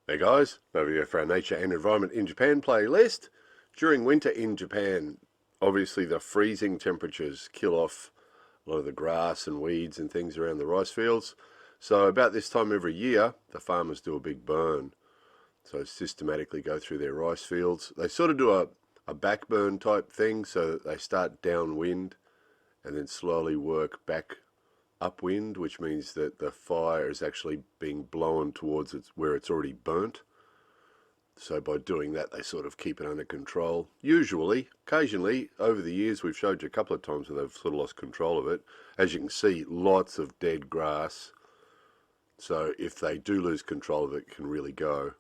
Hey guys, over here for our Nature and Environment in Japan playlist. During winter in Japan, obviously the freezing temperatures kill off a lot of the grass and weeds and things around the rice fields. So about this time every year, the farmers do a big burn. So systematically go through their rice fields. They sort of do a back burn type thing, so that they start downwind and then slowly work back upwind, which means that the fire is actually being blown towards where it's already burnt. So by doing that, they sort of keep it under control. Usually, occasionally, over the years, we've showed you a couple of times where they've sort of lost control of it. As you can see, lots of dead grass. So if they do lose control of it, it can really go.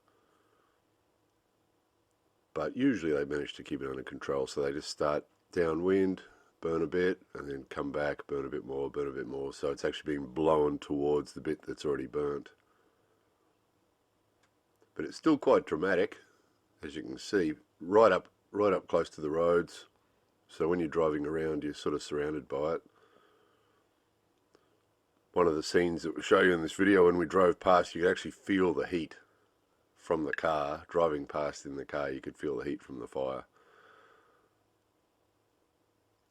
But usually they manage to keep it under control. So they just start downwind, burn a bit, and then come back, burn a bit more, burn a bit more. So it's actually being blown towards the bit that's already burnt. But it's still quite dramatic, as you can see, right up close to the roads. So when you're driving around, you're sort of surrounded by it. One of the scenes that we'll show you in this video, when we drove past, you could actually feel the heat from the car. Driving past in the car, you could feel the heat from the fire.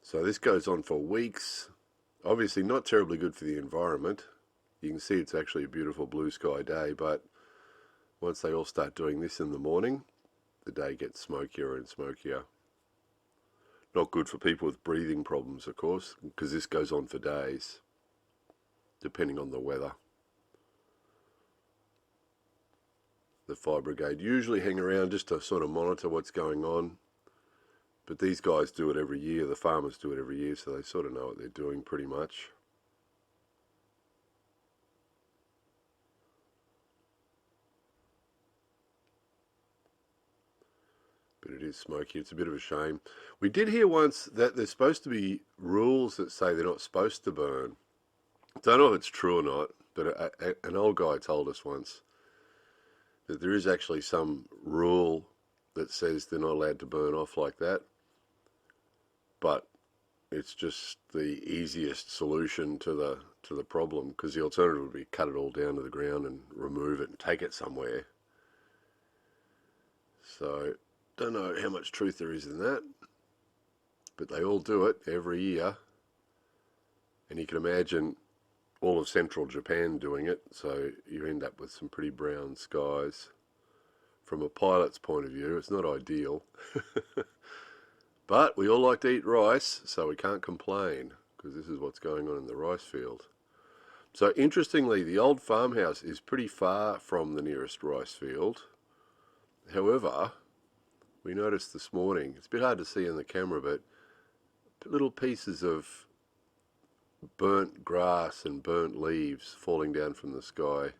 So this goes on for weeks. Obviously not terribly good for the environment. You can see it's actually a beautiful blue sky day, but once they all start doing this in the morning, the day gets smokier and smokier. Not good for people with breathing problems, of course, because this goes on for days, depending on the weather. The fire brigade usually hang around just to sort of monitor what's going on, but these guys do it every year. The farmers do it every year, so they sort of know what they're doing pretty much. But it is smoky. It's a bit of a shame. We did hear once that there's supposed to be rules that say they're not supposed to burn. Don't know if it's true or not, but an old guy told us once that there is actually some rule that says they're not allowed to burn off like that. But it's just the easiest solution to the problem, because the alternative would be cut it all down to the ground and remove it and take it somewhere. So don't know how much truth there is in that, but they all do it every year, and you can imagine all of central Japan doing it, so you end up with some pretty brown skies. From a pilot's point of view, it's not ideal. But we all like to eat rice, so we can't complain, because this is what's going on in the rice field. So interestingly, the old farmhouse is pretty far from the nearest rice field. However, we noticed this morning, it's a bit hard to see in the camera, but little pieces of burnt grass and burnt leaves falling down from the sky. A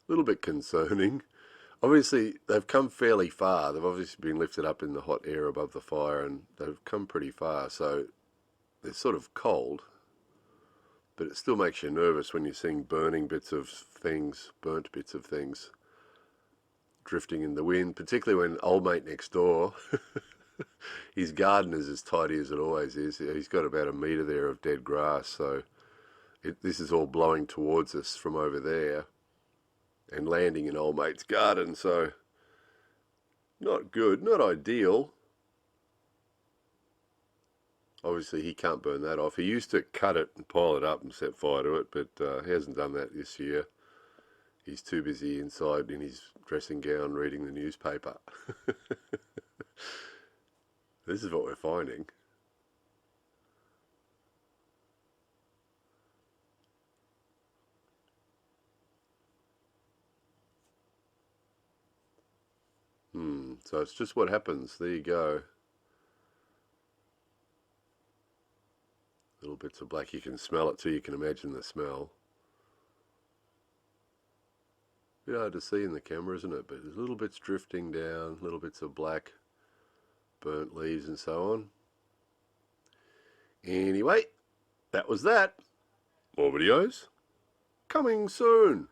little bit concerning. Obviously, they've come fairly far. They've obviously been lifted up in the hot air above the fire, and they've come pretty far, so they're sort of cold, but it still makes you nervous when you're seeing burning bits of things, burnt bits of things, drifting in the wind, particularly when old mate next door, his garden is as tidy as it always is. He's got about a metre there of dead grass, so this is all blowing towards us from over there and landing in old mate's garden, so not good, not ideal. Obviously he can't burn that off. He used to cut it and pile it up and set fire to it, but he hasn't done that this year. He's too busy inside in his dressing gown reading the newspaper. This is what we're finding. So it's just what happens. There you go. Little bits of black. You can smell it too. You can imagine the smell. A bit hard to see in the camera, isn't it? But there's little bits drifting down, little bits of black, burnt leaves and so on. Anyway, that was that. More videos coming soon.